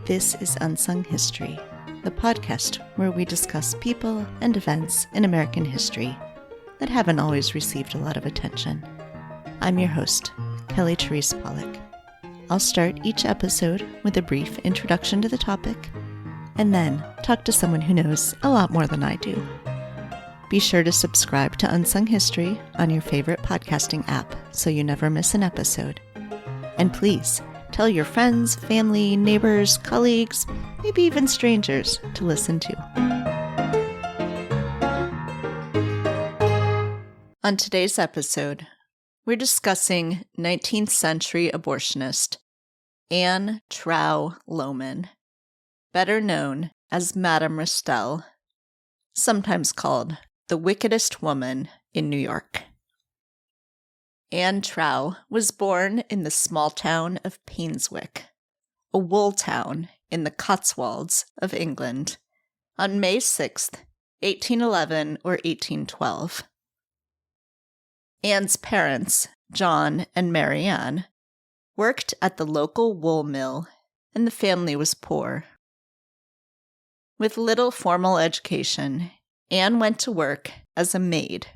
This is Unsung History, the podcast where we discuss people and events in American history that haven't always received a lot of attention. I'm your host, Kelly Therese Pollock. I'll start each episode with a brief introduction to the topic, and then talk to someone who knows a lot more than I do. Be sure to subscribe to Unsung History on your favorite podcasting app so you never miss an episode. And please, tell your friends, family, neighbors, colleagues, maybe even strangers to listen to. On today's episode, we're discussing 19th century abortionist Ann Trow Lohman, better known as Madame Restell, sometimes called the Wickedest Woman in New York. Ann Trow was born in the small town of Painswick, a wool town in the Cotswolds of England, on May 6th, 1811 or 1812. Ann's parents, John and Mary Ann, worked at the local wool mill, and the family was poor. With little formal education, Ann went to work as a maid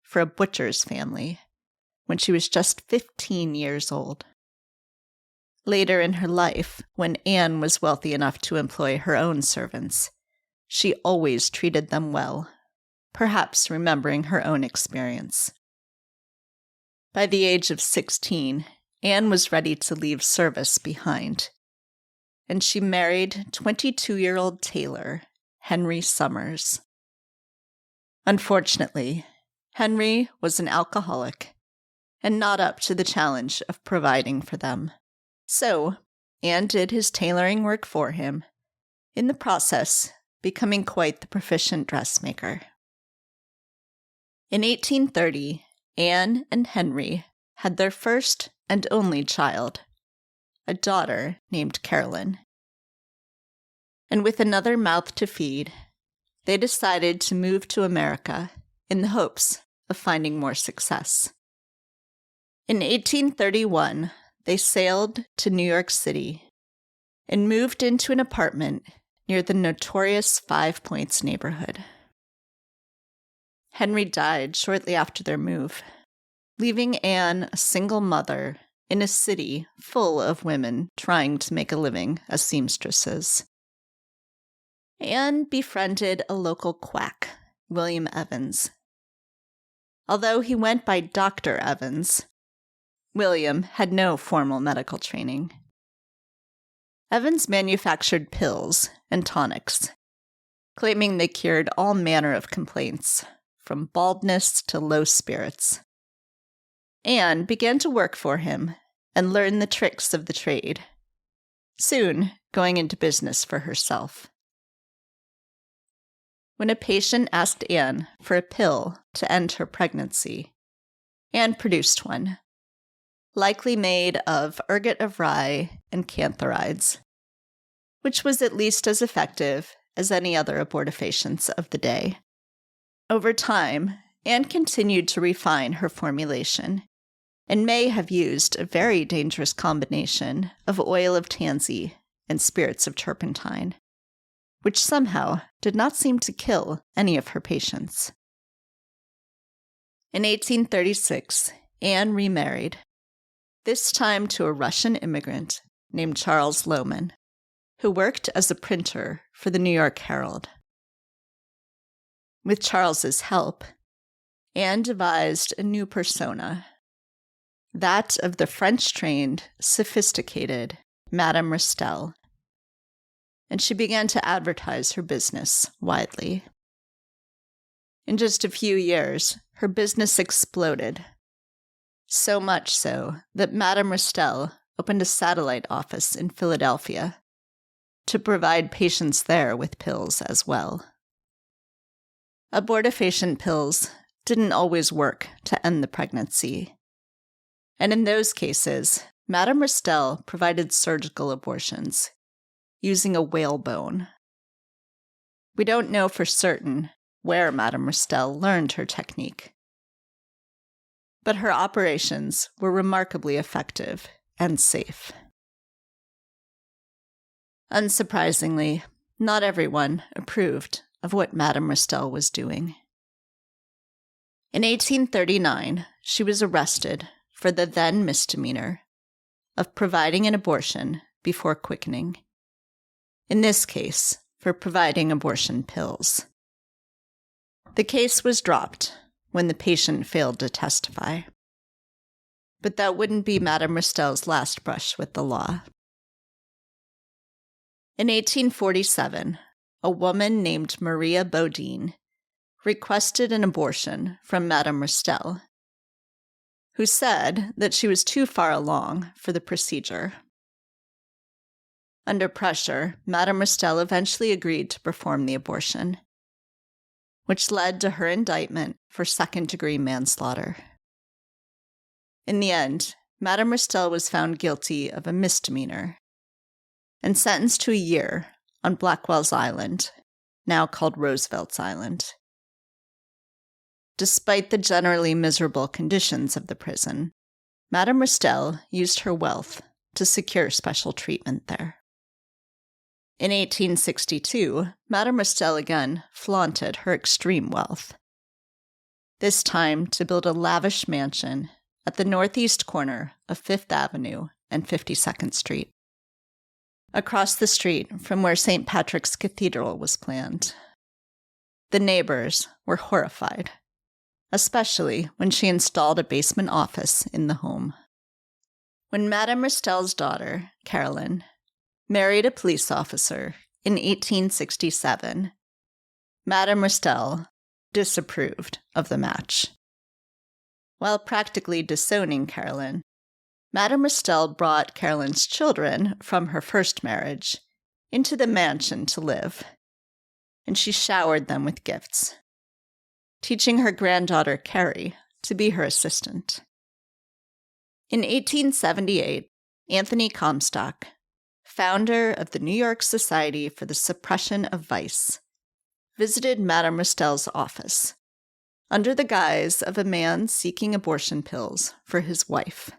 for a butcher's family when she was just 15 years old. Later in her life, when Ann was wealthy enough to employ her own servants, she always treated them well, perhaps remembering her own experience. By the age of 16, Ann was ready to leave service behind, and she married 22-year-old tailor Henry Summers. Unfortunately, Henry was an alcoholic and not up to the challenge of providing for them. So, Ann did his tailoring work for him, in the process becoming quite the proficient dressmaker. In 1830, Ann and Henry had their first and only child, a daughter named Carolyn. And with another mouth to feed, they decided to move to America in the hopes of finding more success. In 1831, they sailed to New York City and moved into an apartment near the notorious Five Points neighborhood. Henry died shortly after their move, leaving Ann a single mother in a city full of women trying to make a living as seamstresses. Ann befriended a local quack, William Evans. Although he went by Dr. Evans, William had no formal medical training. Evans manufactured pills and tonics, claiming they cured all manner of complaints, from baldness to low spirits. Ann began to work for him and learn the tricks of the trade, soon going into business for herself. When a patient asked Ann for a pill to end her pregnancy, Ann produced one, likely made of ergot of rye and cantharides, which was at least as effective as any other abortifacients of the day. Over time, Ann continued to refine her formulation, and may have used a very dangerous combination of oil of tansy and spirits of turpentine, which somehow did not seem to kill any of her patients. In 1836, Ann remarried, this time to a Russian immigrant named Charles Lohman, who worked as a printer for the New York Herald. With Charles's help, Ann devised a new persona, that of the French-trained, sophisticated Madame Restell, and she began to advertise her business widely. In just a few years, her business exploded, so much so that Madame Restell opened a satellite office in Philadelphia to provide patients there with pills as well. Abortifacient pills didn't always work to end the pregnancy, and in those cases, Madame Restell provided surgical abortions using a whalebone. We don't know for certain where Madame Restell learned her technique, but her operations were remarkably effective and safe. Unsurprisingly, not everyone approved of what Madame Restell was doing. In 1839, she was arrested for the then misdemeanor of providing an abortion before quickening. In this case, for providing abortion pills. The case was dropped when the patient failed to testify. But that wouldn't be Madame Restell's last brush with the law. In 1847, a woman named Maria Bodine requested an abortion from Madame Restell, who said that she was too far along for the procedure. Under pressure, Madame Restell eventually agreed to perform the abortion, which led to her indictment for second-degree manslaughter. In the end, Madame Restell was found guilty of a misdemeanor and sentenced to a year on Blackwell's Island, now called Roosevelt's Island. Despite the generally miserable conditions of the prison, Madame Restell used her wealth to secure special treatment there. In 1862, Madame Restell again flaunted her extreme wealth, this time to build a lavish mansion at the northeast corner of 5th Avenue and 52nd Street, across the street from where St. Patrick's Cathedral was planned. The neighbors were horrified, especially when she installed a basement office in the home. When Madame Restell's daughter, Carolyn, married a police officer in 1867, Madame Restell disapproved of the match. While practically disowning Carolyn, Madame Restell brought Carolyn's children from her first marriage into the mansion to live, and she showered them with gifts, teaching her granddaughter Carrie to be her assistant. In 1878, Anthony Comstock, founder of the New York Society for the Suppression of Vice, visited Madame Restell's office under the guise of a man seeking abortion pills for his wife.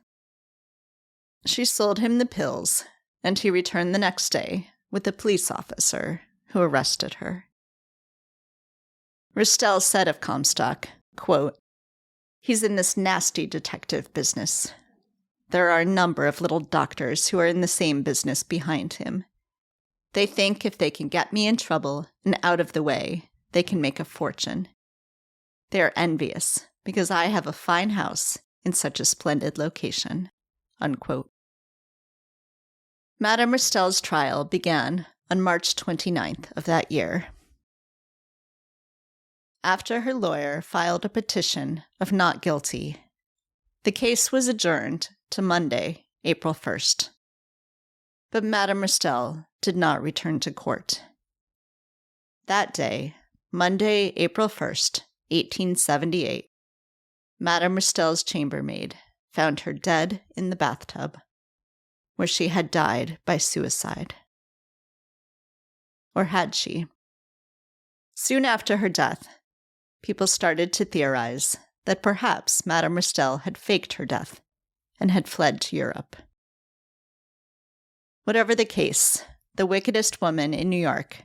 She sold him the pills, and he returned the next day with a police officer who arrested her. Restell said of Comstock, quote, "He's in this nasty detective business. There are a number of little doctors who are in the same business behind him. They think if they can get me in trouble and out of the way, they can make a fortune. They are envious because I have a fine house in such a splendid location." Unquote. Madame Restell's trial began on March 29th of that year, after her lawyer filed a petition of not guilty. The case was adjourned to Monday, April 1st. But Madame Restell did not return to court. That day, Monday, April 1st, 1878, Madame Restell's chambermaid found her dead in the bathtub, where she had died by suicide. Or had she? Soon after her death, people started to theorize that perhaps Madame Restell had faked her death and had fled to Europe. Whatever the case, the wickedest woman in New York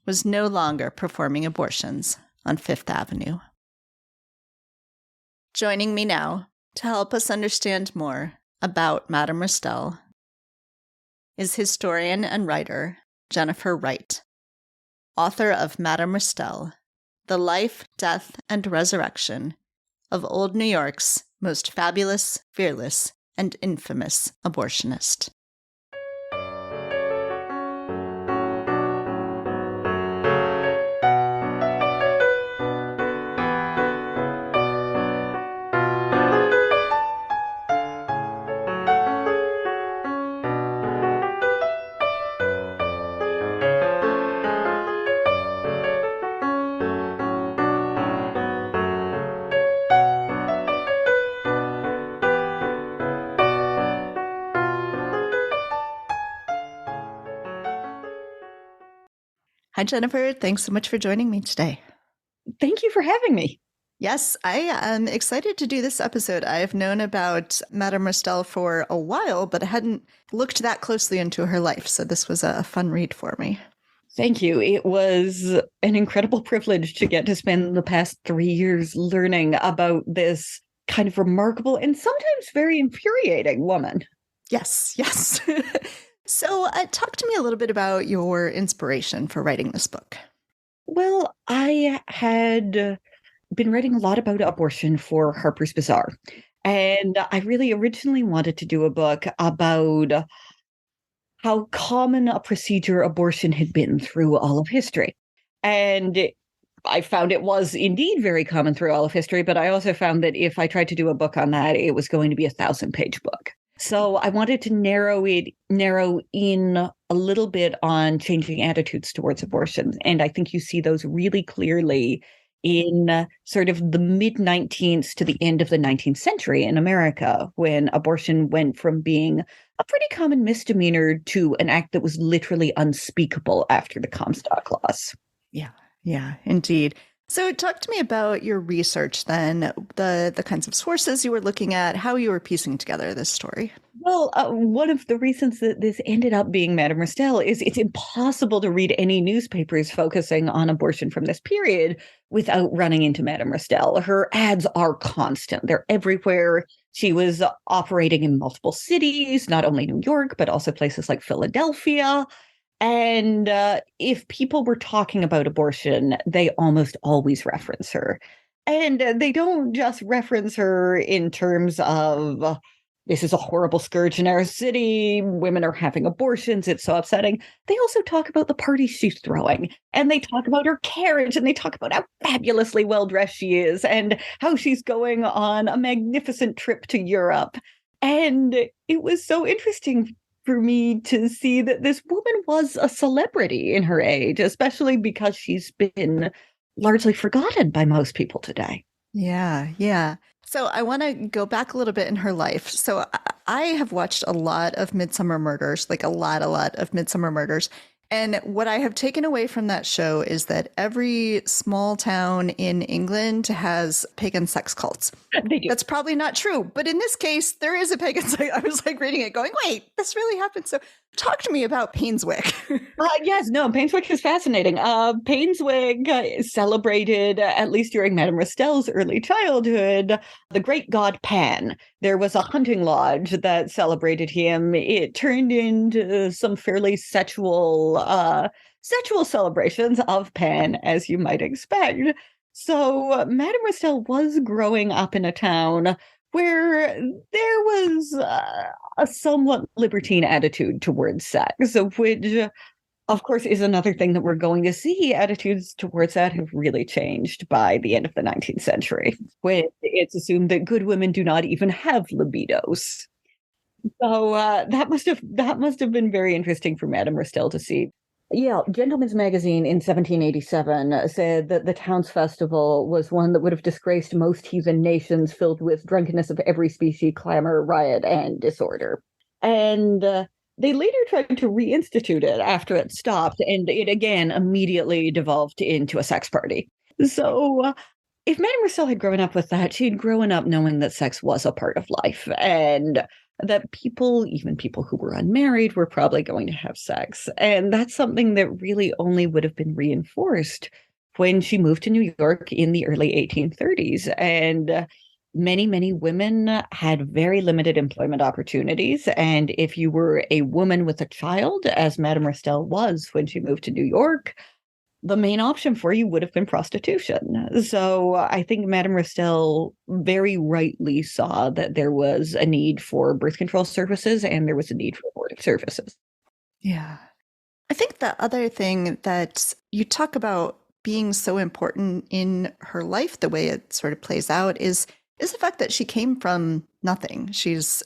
was no longer performing abortions on 5th Avenue. Joining me now to help us understand more about Madame Restell is historian and writer Jennifer Wright, author of Madame Restell, The Life, Death, and Resurrection of Old New York's Most Fabulous, Fearless, and Infamous Abortionist. Hi, Jennifer. Thanks so much for joining me today. Thank you for having me. Yes, I am excited to do this episode. I've known about Madame Restell for a while, but I hadn't looked that closely into her life. So this was a fun read for me. Thank you. It was an incredible privilege to get to spend the past 3 years learning about this kind of remarkable and sometimes very infuriating woman. Yes, yes. So talk to me a little bit about your inspiration for writing this book. Well, I had been writing a lot about abortion for Harper's Bazaar. And I really originally wanted to do a book about how common a procedure abortion had been through all of history. And I found it was indeed very common through all of history, but I also found that if I tried to do a book on that, it was going to be a 1,000-page book. So I wanted to narrow in a little bit on changing attitudes towards abortion. And I think you see those really clearly in sort of the mid 19th to the end of the 19th century in America, when abortion went from being a pretty common misdemeanor to an act that was literally unspeakable after the Comstock laws. Yeah, indeed. So talk to me about your research then, the kinds of sources you were looking at, how you were piecing together this story. Well, one of the reasons that this ended up being Madame Restell is it's impossible to read any newspapers focusing on abortion from this period without running into Madame Restell. Her ads are constant. They're everywhere. She was operating in multiple cities, not only New York, but also places like Philadelphia. And if people were talking about abortion, they almost always reference her. And they don't just reference her in terms of this is a horrible scourge in our city. Women are having abortions. It's so upsetting. They also talk about the parties she's throwing, and they talk about her carriage, and they talk about how fabulously well dressed she is and how she's going on a magnificent trip to Europe. And it was so interesting for me to see that this woman was a celebrity in her age, especially because she's been largely forgotten by most people today. Yeah. So I want to go back a little bit in her life. So I have watched a lot of Midsummer Murders, like a lot of Midsummer Murders. And what I have taken away from that show is that every small town in England has pagan sex cults. They do. That's probably not true, but in this case, there is a pagan sex. I was like reading it going, wait, this really happened. So talk to me about Painswick. Yes, no, Painswick is fascinating. Painswick celebrated, at least during Madame Restell's early childhood, the great god Pan. There was a hunting lodge that celebrated him. It turned into some fairly sexual celebrations of Pan, as you might expect. So Madame Restell was growing up in a town where there was a somewhat libertine attitude towards sex, which, of course, is another thing that we're going to see. Attitudes towards that have really changed by the end of the 19th century, when it's assumed that good women do not even have libidos. So that must have been very interesting for Madame Restell to see. Yeah, Gentleman's Magazine in 1787 said that the town's festival was one that would have disgraced most heathen nations, filled with drunkenness of every species, clamor, riot, and disorder. And they later tried to reinstitute it after it stopped, and it again immediately devolved into a sex party. So if Madame Restell had grown up with that, she'd grown up knowing that sex was a part of life, and that people, even people who were unmarried, were probably going to have sex. And that's something that really only would have been reinforced when she moved to New York in the early 1830s. And many women had very limited employment opportunities. And if you were a woman with a child, as Madame Restell was when she moved to New York, the main option for you would have been prostitution. So I think Madame Restell very rightly saw that there was a need for birth control services and there was a need for abortive services. Yeah. I think the other thing that you talk about being so important in her life, the way it sort of plays out, is the fact that she came from nothing. She's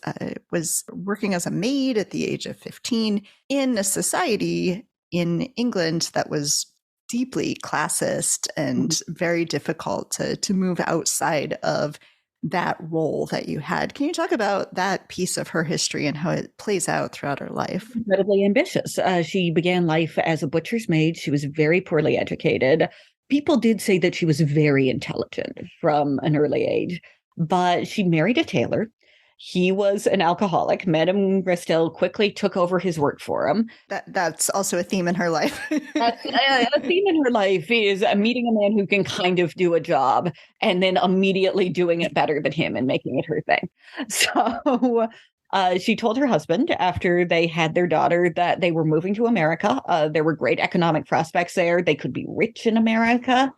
was working as a maid at the age of 15 in a society in England that was deeply classist and very difficult to move outside of that role that you had. Can you talk about that piece of her history and how it plays out throughout her life? Incredibly ambitious. She began life as a butcher's maid. She was very poorly educated. people did say that she was very intelligent from an early age, but she married a tailor. He was an alcoholic. Madame Restell quickly took over his work for him. That's also a theme in her life. That's a theme in her life is meeting a man who can kind of do a job and then immediately doing it better than him and making it her thing. So she told her husband after they had their daughter that they were moving to America. There were great economic prospects there. They could be rich in America.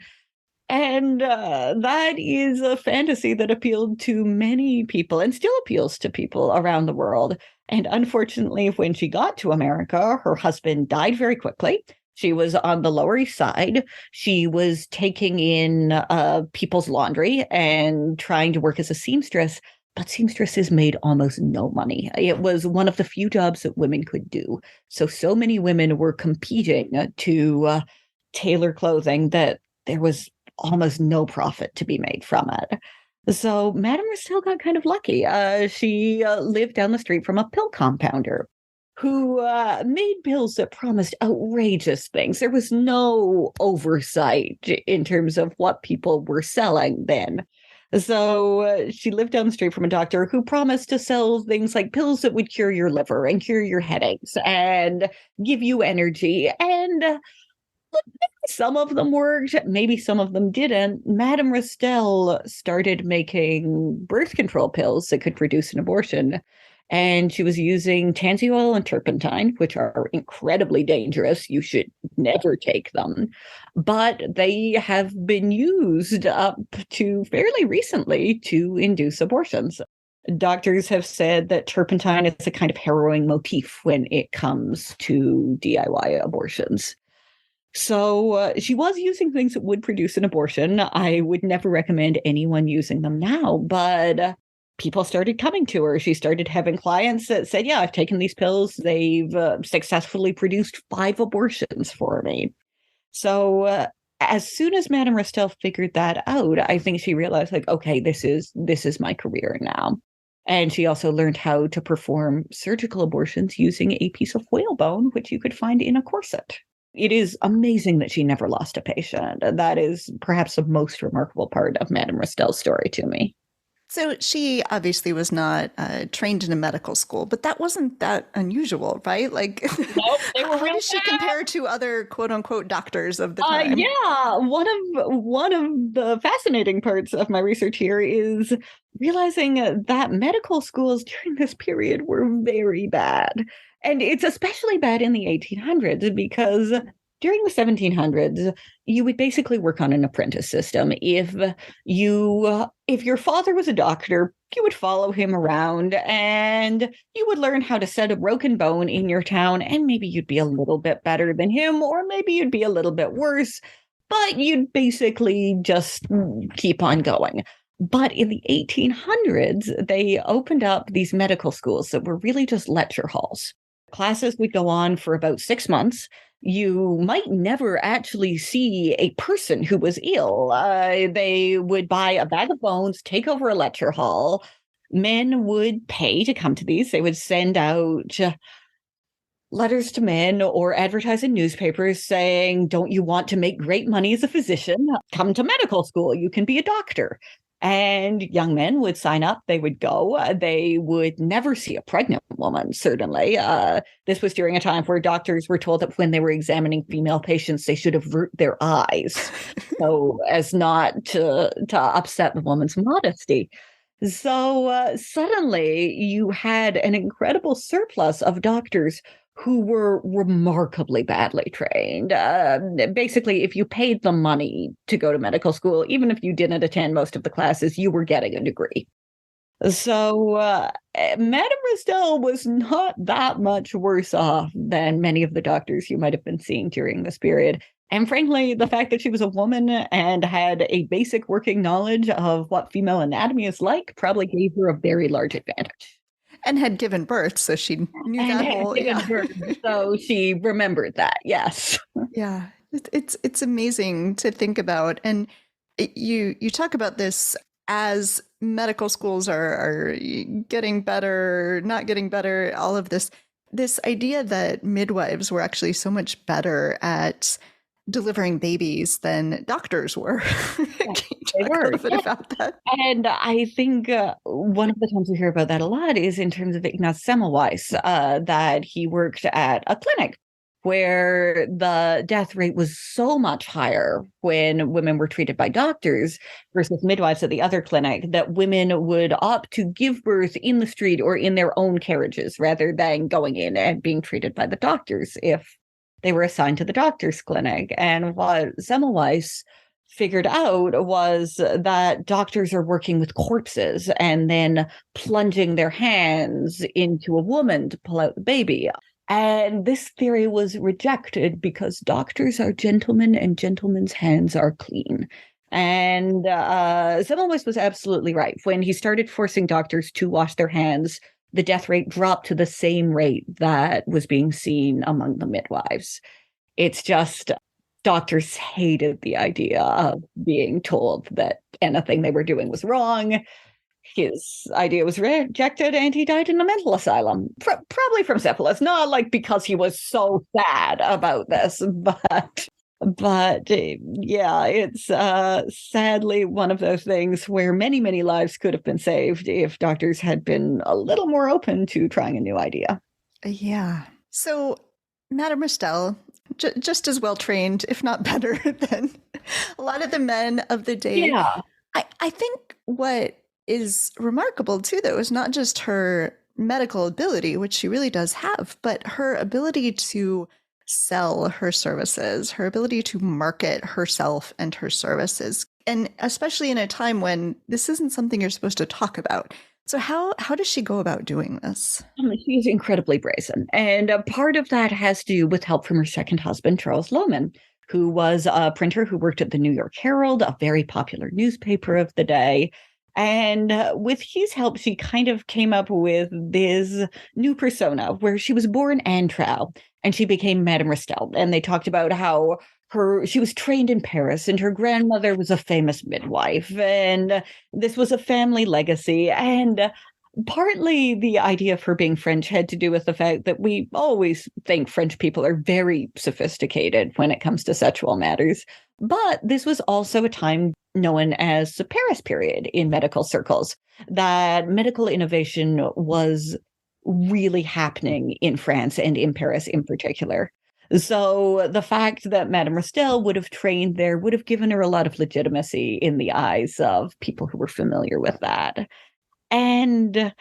And that is a fantasy that appealed to many people and still appeals to people around the world. And unfortunately, when she got to America, her husband died very quickly. She was on the Lower East Side. She was taking in people's laundry and trying to work as a seamstress, but seamstresses made almost no money. It was one of the few jobs that women could do. So many women were competing to tailor clothing that there was almost no profit to be made from it. So Madame Restell got kind of lucky. She lived down the street from a pill compounder who made pills that promised outrageous things. There was no oversight in terms of what people were selling then. So she lived down the street from a doctor who promised to sell things like pills that would cure your liver and cure your headaches and give you energy. And some of them worked, maybe some of them didn't. Madame Restell started making birth control pills that could produce an abortion. And she was using tansy oil and turpentine, which are incredibly dangerous. You should never take them. But they have been used up to fairly recently to induce abortions. Doctors have said that turpentine is a kind of harrowing motif when it comes to DIY abortions. So she was using things that would produce an abortion. I would never recommend anyone using them now, but people started coming to her. She started having clients that said, yeah, I've taken these pills. They've successfully produced 5 abortions for me. So as soon as Madame Restell figured that out, I think she realized, like, okay, this is my career now. And she also learned how to perform surgical abortions using a piece of whalebone, which you could find in a corset. It is amazing that she never lost a patient. That is perhaps the most remarkable part of Madame Restell's story to me. So she obviously was not trained in a medical school, but that wasn't that unusual, right? Like, nope, they were how does she compare to other quote unquote doctors of the time? Yeah, one of the fascinating parts of my research here is realizing that medical schools during this period were very bad. And it's especially bad in the 1800s because during the 1700s, you would basically work on an apprentice system. If your father was a doctor, you would follow him around and you would learn how to set a broken bone in your town, and maybe you'd be a little bit better than him, or maybe you'd be a little bit worse, but you'd basically just keep on going. But in the 1800s, they opened up these medical schools that were really just lecture halls. Classes would go on for about 6 months. You might never actually see a person who was ill. They would buy a bag of bones, take over a lecture hall. Men would pay to come to these. They would send out letters to men or advertise in newspapers saying, don't you want to make great money as a physician? Come to medical school. You can be a doctor. And young men would sign up. They would go. They would never see a pregnant woman, certainly. This was during a time where doctors were told that when they were examining female patients, they should avert their eyes so as not to upset the woman's modesty. So suddenly you had an incredible surplus of doctors who were remarkably badly trained. Basically, if you paid them money to go to medical school, even if you didn't attend most of the classes, you were getting a degree. So Madame Restell was not that much worse off than many of the doctors you might have been seeing during this period. And frankly, the fact that she was a woman and had a basic working knowledge of what female anatomy is like probably gave her a very large advantage. And had given birth, so she knew and that whole. Yeah. Birth, so she remembered that. Yes. Yeah, it's amazing to think about, and you talk about this as medical schools are getting better, not getting better. All of this idea that midwives were actually so much better at delivering babies than doctors were. Can you talk a little bit about that? And I think one of the times we hear about that a lot is in terms of Ignaz Semmelweis, that he worked at a clinic where the death rate was so much higher when women were treated by doctors versus midwives at the other clinic, that women would opt to give birth in the street or in their own carriages rather than going in and being treated by the doctors if they were assigned to the doctor's clinic. And what Semmelweis figured out was that doctors are working with corpses and then plunging their hands into a woman to pull out the baby. And this theory was rejected because doctors are gentlemen and gentlemen's hands are clean. And Semmelweis was absolutely right. When he started forcing doctors to wash their hands, the death rate dropped to the same rate that was being seen among the midwives. It's just doctors hated the idea of being told that anything they were doing was wrong. His idea was rejected and he died in a mental asylum, probably from syphilis, not like because he was so sad about this, but yeah, it's sadly one of those things where many, many lives could have been saved if doctors had been a little more open to trying a new idea. Yeah. So Madame Restell, just as well trained, if not better, than a lot of the men of the day. Yeah. I think what is remarkable too, though, is not just her medical ability, which she really does have, but her ability to sell her services, her ability to market herself and her services, and especially in a time when this isn't something you're supposed to talk about. So how does she go about doing this? She's incredibly brazen. And part of that has to do with help from her second husband, Charles Lohman, who was a printer who worked at the New York Herald, a very popular newspaper of the day. And with his help, she kind of came up with this new persona where she was born Ann Trow and she became Madame Restell. And they talked about how she was trained in Paris and her grandmother was a famous midwife. And this was a family legacy. And partly the idea of her being French had to do with the fact that we always think French people are very sophisticated when it comes to sexual matters. But this was also a time known as the Paris period in medical circles, that medical innovation was really happening in France and in Paris in particular. So the fact that Madame Restell would have trained there would have given her a lot of legitimacy in the eyes of people who were familiar with that. And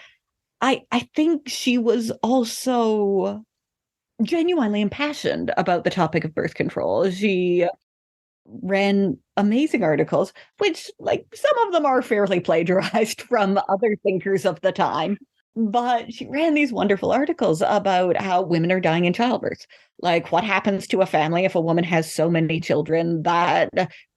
I think she was also genuinely impassioned about the topic of birth control. She ran amazing articles, which, like, some of them are fairly plagiarized from other thinkers of the time. But she ran these wonderful articles about how women are dying in childbirth. Like, what happens to a family if a woman has so many children that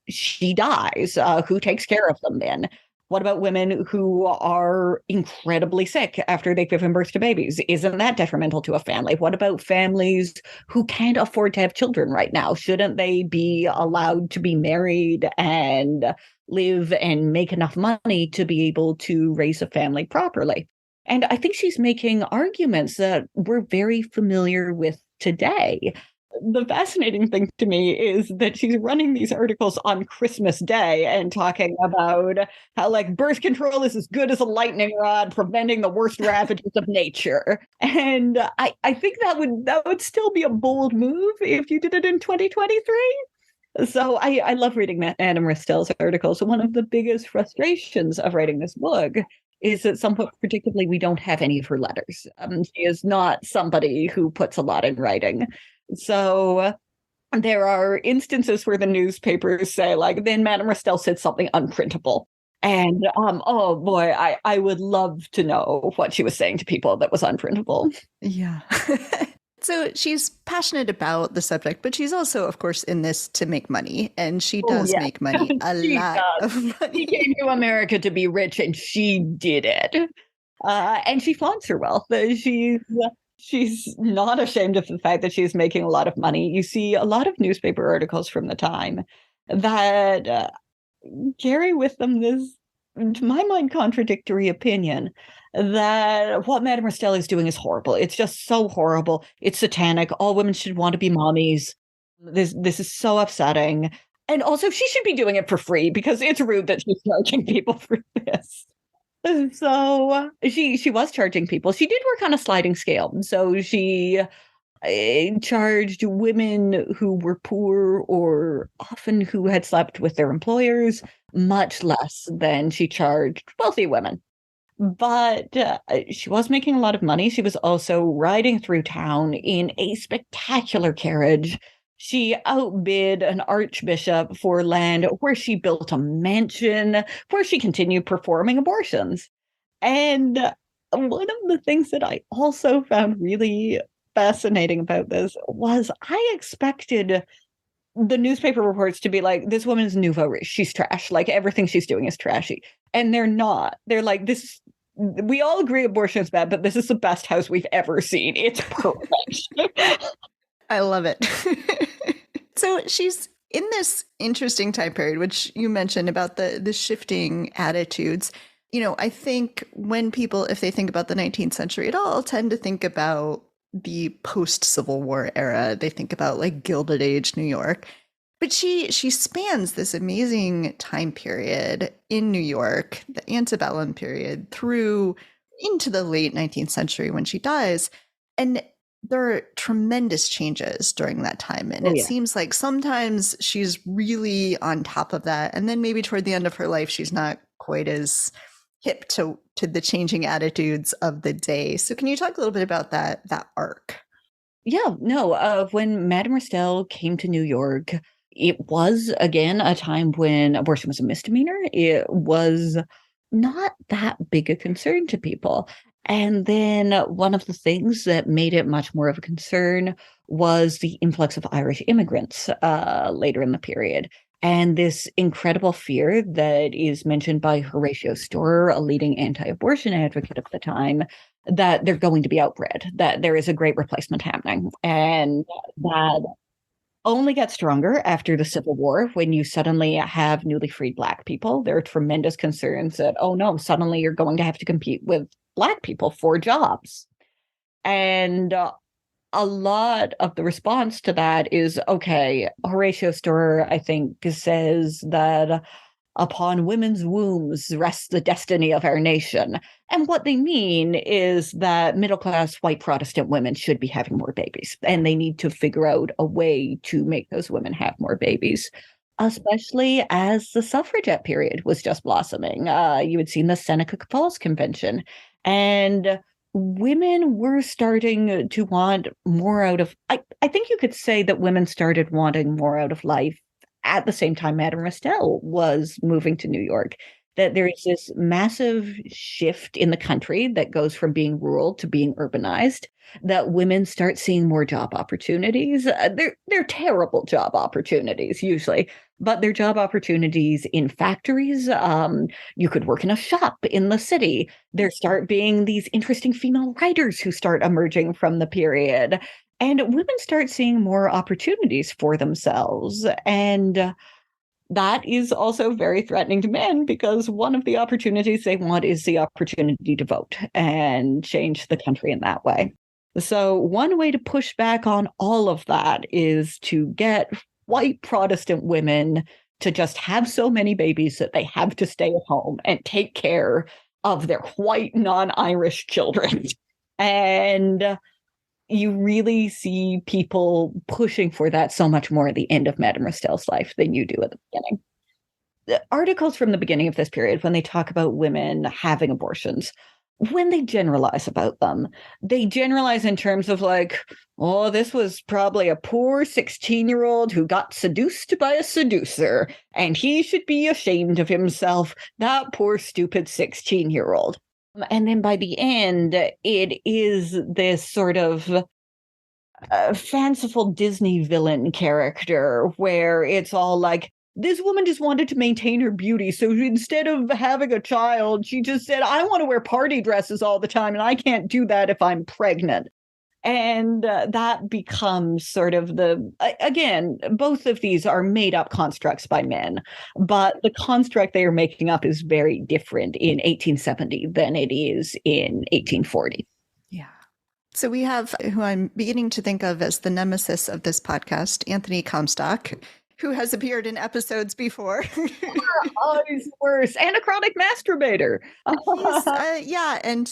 she dies? Who takes care of them then? What about women who are incredibly sick after they've given birth to babies? Isn't that detrimental to a family? What about families who can't afford to have children right now? Shouldn't they be allowed to be married and live and make enough money to be able to raise a family properly? And I think she's making arguments that we're very familiar with today. The fascinating thing to me is that she's running these articles on Christmas Day and talking about how, like, birth control is as good as a lightning rod preventing the worst ravages of nature. And I think that would still be a bold move if you did it in 2023. So I love reading Madame Restell's articles. One of the biggest frustrations of writing this book is that somewhat predictably we don't have any of her letters. She is not somebody who puts a lot in writing. So there are instances where the newspapers say, like, then Madame Restell said something unprintable. And oh boy, I would love to know what she was saying to people that was unprintable. Yeah. So she's passionate about the subject, but she's also, of course, in this to make money. And she does make money, a lot of money. She came to America to be rich, and she did it. And she flaunts her wealth. She's not ashamed of the fact that she's making a lot of money. You see a lot of newspaper articles from the time that carry with them this, to my mind, contradictory opinion that what Madame Restell is doing is horrible. It's just so horrible. It's satanic. All women should want to be mommies. This is so upsetting. And also, she should be doing it for free because it's rude that she's charging people for this. So she was charging people. She did work on a sliding scale. So she charged women who were poor or often who had slept with their employers much less than she charged wealthy women. But she was making a lot of money. She was also riding through town in a spectacular carriage. She outbid an archbishop for land where she built a mansion, where she continued performing abortions. And one of the things that I also found really fascinating about this was I expected the newspaper reports to be like, this woman's nouveau riche. She's trash. Like everything she's doing is trashy. And they're not. They're like, this, we all agree abortion is bad, but this is the best house we've ever seen. It's perfect. I love it. So she's in this interesting time period, which you mentioned about the shifting attitudes. You know, I think when people, if they think about the 19th century at all, tend to think about the post-Civil War era. They think about like Gilded Age New York. But she spans this amazing time period in New York, the antebellum period, through into the late 19th century when she dies. And there are tremendous changes during that time. And it seems like sometimes she's really on top of that. And then maybe toward the end of her life, she's not quite as hip to the changing attitudes of the day. So can you talk a little bit about that arc? Yeah, no. When Madame Restell came to New York, it was, again, a time when abortion was a misdemeanor. It was not that big a concern to people. And then one of the things that made it much more of a concern was the influx of Irish immigrants later in the period. And this incredible fear that is mentioned by Horatio Storer, a leading anti-abortion advocate of the time, that they're going to be outbred, that there is a great replacement happening. And that only gets stronger after the Civil War when you suddenly have newly freed Black people. There are tremendous concerns that, oh no, suddenly you're going to have to compete with Black people for jobs. And a lot of the response to that is, okay, Horatio Storer, I think, says that upon women's wombs rests the destiny of our nation. And what they mean is that middle-class white Protestant women should be having more babies, and they need to figure out a way to make those women have more babies, especially as the suffragette period was just blossoming. You had seen the Seneca Falls Convention, and women were starting to want more out of, I think you could say that women started wanting more out of life at the same time Madame Restell was moving to New York. That there is this massive shift in the country that goes from being rural to being urbanized, that women start seeing more job opportunities. They're terrible job opportunities usually, but they're job opportunities in factories. You could work in a shop in the city. There start being these interesting female writers who start emerging from the period. And women start seeing more opportunities for themselves. And that is also very threatening to men because one of the opportunities they want is the opportunity to vote and change the country in that way. So one way to push back on all of that is to get white Protestant women to just have so many babies that they have to stay at home and take care of their white non-Irish children. And you really see people pushing for that so much more at the end of Madame Restell's life than you do at the beginning. The articles from the beginning of this period, when they talk about women having abortions, when they generalize about them, they generalize in terms of like, oh, this was probably a poor 16-year-old who got seduced by a seducer, and he should be ashamed of himself, that poor, stupid 16-year-old. And then by the end, it is this sort of fanciful Disney villain character where it's all like, this woman just wanted to maintain her beauty. So instead of having a child, she just said, I want to wear party dresses all the time, and I can't do that if I'm pregnant. And that becomes sort of again, both of these are made up constructs by men, but the construct they are making up is very different in 1870 than it is in 1840. Yeah. So we have who I'm beginning to think of as the nemesis of this podcast, Anthony Comstock, who has appeared in episodes before. Oh, he's worse. And a chronic masturbator. Yeah. And,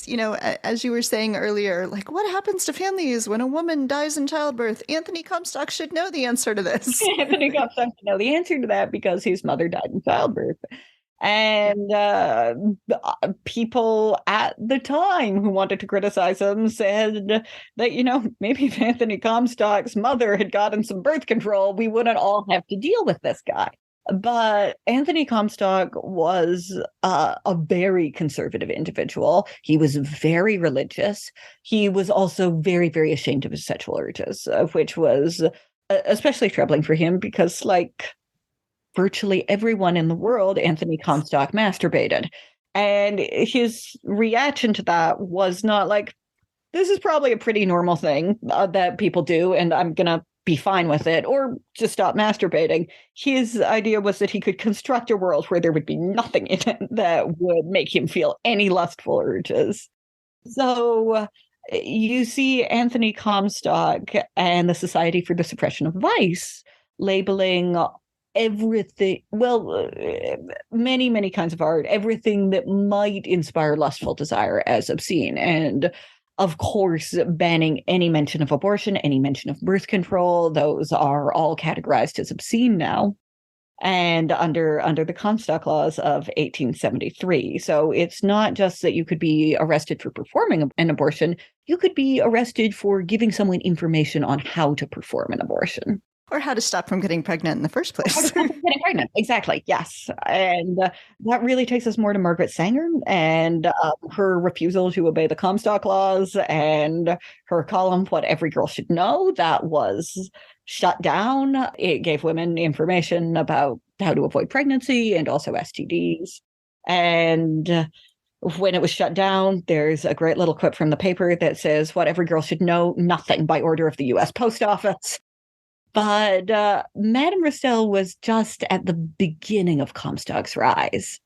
as you were saying earlier, like, what happens to families when a woman dies in childbirth? Anthony Comstock should know the answer to this. Anthony Comstock should know the answer to that because his mother died in childbirth. And people at the time who wanted to criticize him said that, maybe if Anthony Comstock's mother had gotten some birth control, we wouldn't all have to deal with this guy. But Anthony Comstock was a very conservative individual. He was very religious. He was also very, very ashamed of his sexual urges, which was especially troubling for him because, like, virtually everyone in the world, Anthony Comstock masturbated. And his reaction to that was not like, this is probably a pretty normal thing that people do, and I'm going to be fine with it, or just stop masturbating. His idea was that he could construct a world where there would be nothing in it that would make him feel any lustful urges. So you see Anthony Comstock and the Society for the Suppression of Vice labeling everything, many, many kinds of art, everything that might inspire lustful desire as obscene. And of course, banning any mention of abortion, any mention of birth control. Those are all categorized as obscene now, and under the Comstock laws of 1873. So it's not just that you could be arrested for performing an abortion, you could be arrested for giving someone information on how to perform an abortion. Or how to stop from getting pregnant in the first place. How to stop from getting pregnant, exactly, yes. And that really takes us more to Margaret Sanger and her refusal to obey the Comstock laws and her column, What Every Girl Should Know, that was shut down. It gave women information about how to avoid pregnancy and also STDs. And when it was shut down, there's a great little quip from the paper that says, What Every Girl Should Know, nothing by order of the U.S. Post Office. But Madame Restell was just at the beginning of Comstock's rise.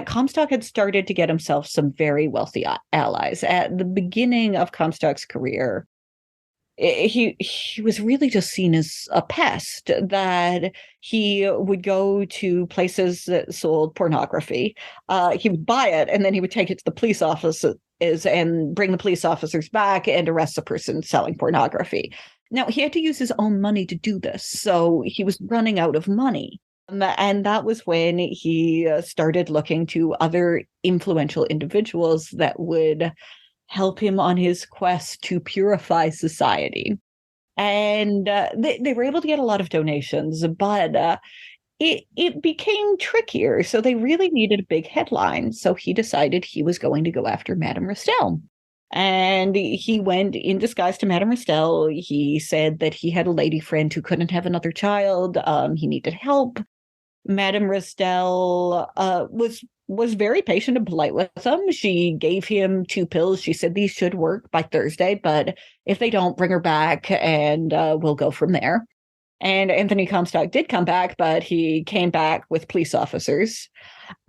Comstock had started to get himself some very wealthy allies. At the beginning of Comstock's career, he was really just seen as a pest, that he would go to places that sold pornography. He would buy it, and then he would take it to the police offices and bring the police officers back and arrest the person selling pornography. Now, he had to use his own money to do this, so he was running out of money. And that was when he started looking to other influential individuals that would help him on his quest to purify society. And they were able to get a lot of donations, but it became trickier. So they really needed a big headline. So he decided he was going to go after Madame Restell. And he went in disguise to Madame Restell. He said that he had a lady friend who couldn't have another child. He needed help. Madame Restell was very patient and polite with him. She gave him 2 pills. She said these should work by Thursday, but if they don't, bring her back and we'll go from there. And Anthony Comstock did come back, but he came back with police officers.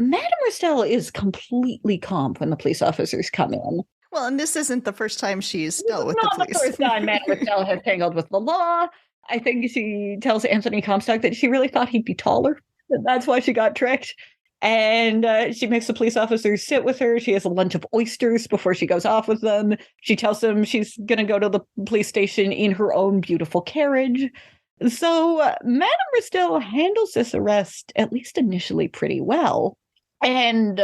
Madame Restell is completely calm when the police officers come in. Well, and this isn't the first time she's dealt with the police. Not the first time Madame Restell has tangled with the law. I think she tells Anthony Comstock that she really thought he'd be taller. That's why she got tricked. And she makes the police officers sit with her. She has a lunch of oysters before she goes off with them. She tells them she's going to go to the police station in her own beautiful carriage. So Madame Restell handles this arrest, at least initially, pretty well. And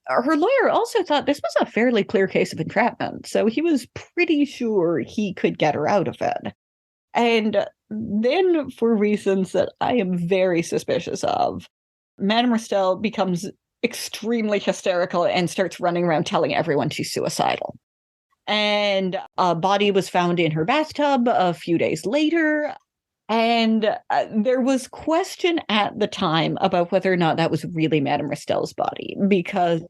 her lawyer also thought this was a fairly clear case of entrapment. So he was pretty sure he could get her out of it. And then, for reasons that I am very suspicious of, Madame Restell becomes extremely hysterical and starts running around telling everyone she's suicidal. And a body was found in her bathtub a few days later. And there was question at the time about whether or not that was really Madame Restell's body, because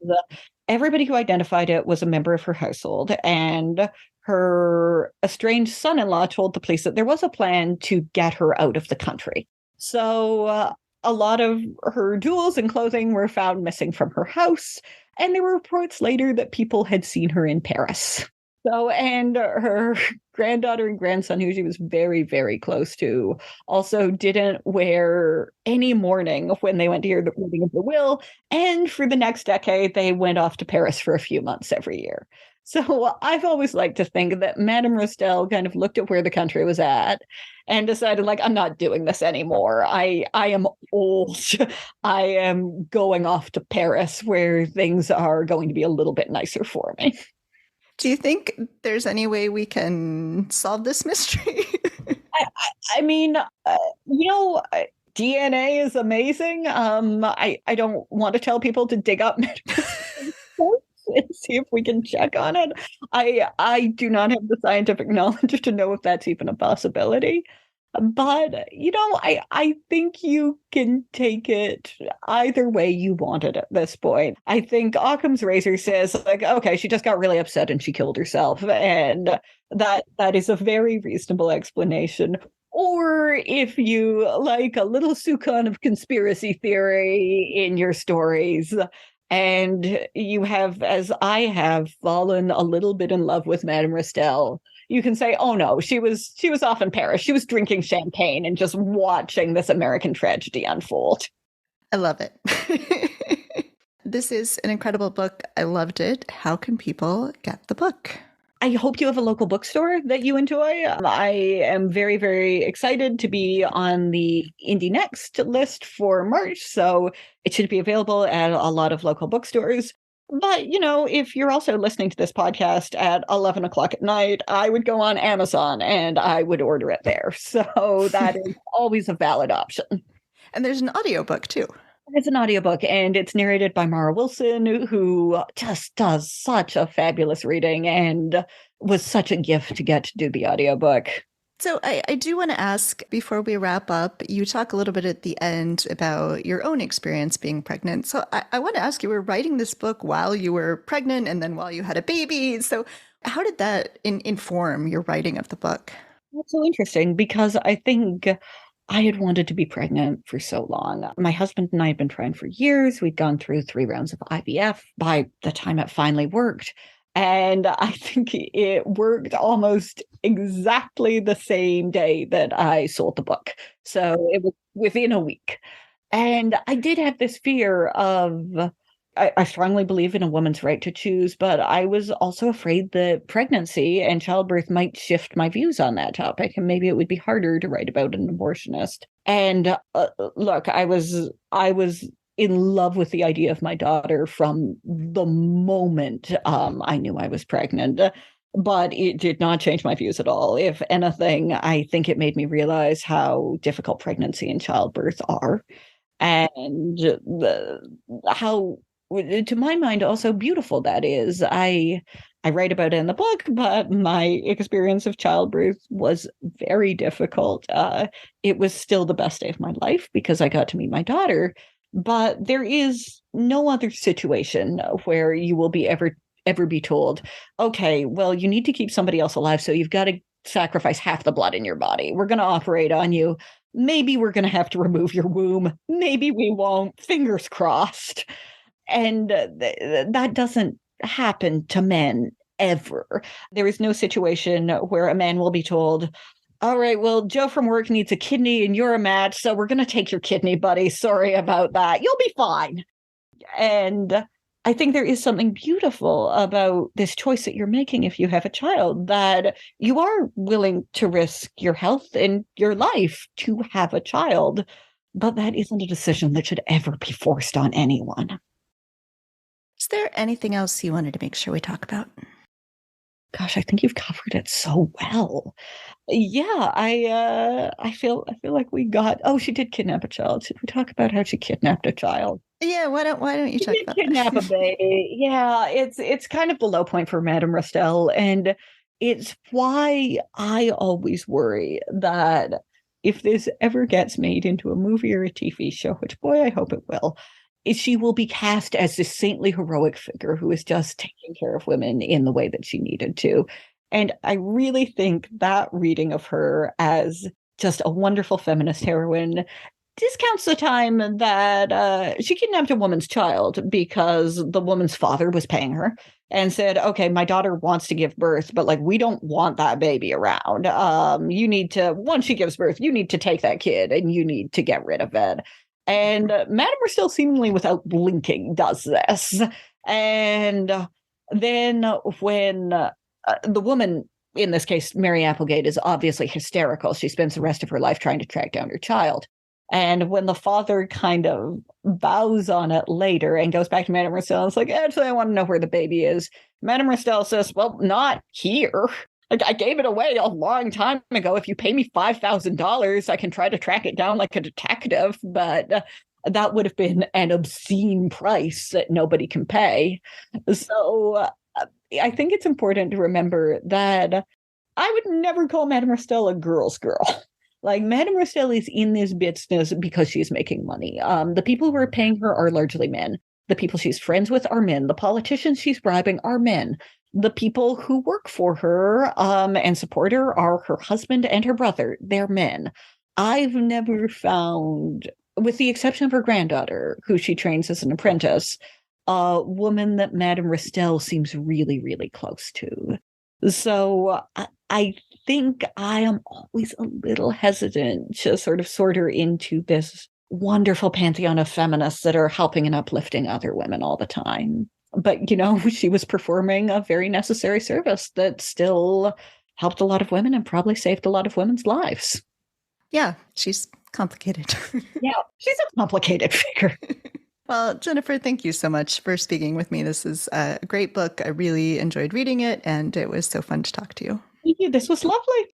everybody who identified it was a member of her household, and her estranged son-in-law told the police that there was a plan to get her out of the country. So a lot of her jewels and clothing were found missing from her house, and there were reports later that people had seen her in Paris. So, and her granddaughter and grandson, who she was very, very close to, also didn't wear any mourning when they went to hear the reading of the will. And for the next decade, they went off to Paris for a few months every year. So I've always liked to think that Madame Restell kind of looked at where the country was at and decided, like, I'm not doing this anymore. I am old. I am going off to Paris where things are going to be a little bit nicer for me. Do you think there's any way we can solve this mystery? I mean, DNA is amazing. I don't want to tell people to dig up medical and see if we can check on it. I do not have the scientific knowledge to know if that's even a possibility. But I think you can take it either way you want it at this point. I think Occam's razor says, like, okay, she just got really upset and she killed herself, and that is a very reasonable explanation. Or if you like a little sukan of conspiracy theory in your stories, and you have, as I have, fallen a little bit in love with Madame Restell, you can say, oh no, she was off in Paris. She was drinking champagne and just watching this American tragedy unfold. I love it. This is an incredible book. I loved it. How can people get the book? I hope you have a local bookstore that you enjoy. I am very, very excited to be on the Indie Next list for March, so it should be available at a lot of local bookstores. But, if you're also listening to this podcast at 11 o'clock at night, I would go on Amazon and I would order it there. So that is always a valid option. And there's an audiobook too. It's an audiobook, and it's narrated by Mara Wilson, who just does such a fabulous reading and was such a gift to get to do the audiobook. So I do want to ask, before we wrap up, you talk a little bit at the end about your own experience being pregnant. So I want to ask, you were writing this book while you were pregnant and then while you had a baby. So how did that inform your writing of the book? That's so interesting, because I think I had wanted to be pregnant for so long. My husband and I had been trying for years. We'd gone through 3 rounds of IVF by the time it finally worked. And I think it worked almost exactly the same day that I sold the book. So it was within a week. And I did have this fear of, I strongly believe in a woman's right to choose, but I was also afraid that pregnancy and childbirth might shift my views on that topic, and maybe it would be harder to write about an abortionist. And look, I was in love with the idea of my daughter from the moment I knew I was pregnant, but it did not change my views at all. If anything, I think it made me realize how difficult pregnancy and childbirth are, and how, to my mind, also beautiful that is. I write about it in the book, but my experience of childbirth was very difficult. It was still the best day of my life because I got to meet my daughter, but there is no other situation where you will be ever be told, okay, well, you need to keep somebody else alive, so you've got to sacrifice half the blood in your body. We're going to operate on you. Maybe we're going to have to remove your womb. Maybe we won't. Fingers crossed. And that doesn't happen to men ever. There is no situation where a man will be told, all right, well, Joe from work needs a kidney and you're a match, so we're going to take your kidney, buddy. Sorry about that. You'll be fine. And I think there is something beautiful about this choice that you're making if you have a child, that you are willing to risk your health and your life to have a child. But that isn't a decision that should ever be forced on anyone. Is there anything else you wanted to make sure we talk about? Gosh, I think you've covered it so well. Yeah, I feel like we got. Oh, she did kidnap a child. Should we talk about how she kidnapped a child? Yeah, why don't you talk about kidnap that? a baby? Yeah, it's kind of the low point for Madame Restell, and it's why I always worry that if this ever gets made into a movie or a TV show, which, boy, I hope it will, she will be cast as this saintly, heroic figure who is just taking care of women in the way that she needed to. And I really think that reading of her as just a wonderful feminist heroine discounts the time that she kidnapped a woman's child because the woman's father was paying her. and said, okay, my daughter wants to give birth, but like, we don't want that baby around. You need to, once she gives birth, you need to take that kid and you need to get rid of it. And Madame Restell, seemingly without blinking, does this. And then when the woman, in this case, Mary Applegate, is obviously hysterical, she spends the rest of her life trying to track down her child. And when the father kind of bows on it later and goes back to Madame Restell, it's like, actually, I want to know where the baby is. Madame Restell says, well, not here. Like, I gave it away a long time ago. If you pay me $5,000, I can try to track it down like a detective, but that would have been an obscene price that nobody can pay. So I think it's important to remember that I would never call Madame Restell a girl's girl. Like, Madame Restell is in this business because she's making money. The people who are paying her are largely men. The people she's friends with are men. The politicians she's bribing are men. The people who work for her and support her are her husband and her brother. They're men. I've never found, with the exception of her granddaughter, who she trains as an apprentice, a woman that Madame Restell seems really, really close to. So I think I am always a little hesitant to sort of sort her into this wonderful pantheon of feminists that are helping and uplifting other women all the time. But, she was performing a very necessary service that still helped a lot of women and probably saved a lot of women's lives. Yeah, she's complicated. Yeah, she's a complicated figure. Well, Jennifer, thank you so much for speaking with me. This is a great book. I really enjoyed reading it, and it was so fun to talk to you. Thank you. This was lovely.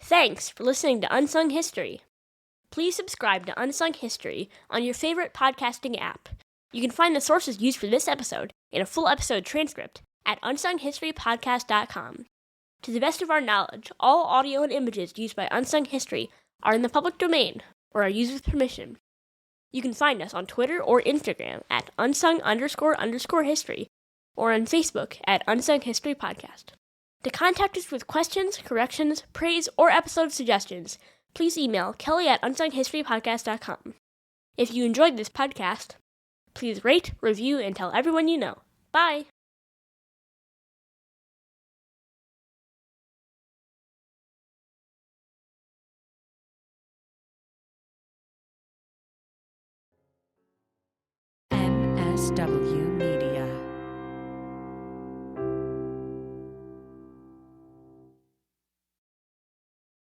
Thanks for listening to Unsung History. Please subscribe to Unsung History on your favorite podcasting app. You can find the sources used for this episode and a full episode transcript at unsunghistorypodcast.com. To the best of our knowledge, all audio and images used by Unsung History are in the public domain or are used with permission. You can find us on Twitter or Instagram at unsung__history or on Facebook at Unsung History Podcast. To contact us with questions, corrections, praise, or episode suggestions, please email kelly@unsunghistorypodcast.com. If you enjoyed this podcast, please rate, review, and tell everyone you know. Bye! MSW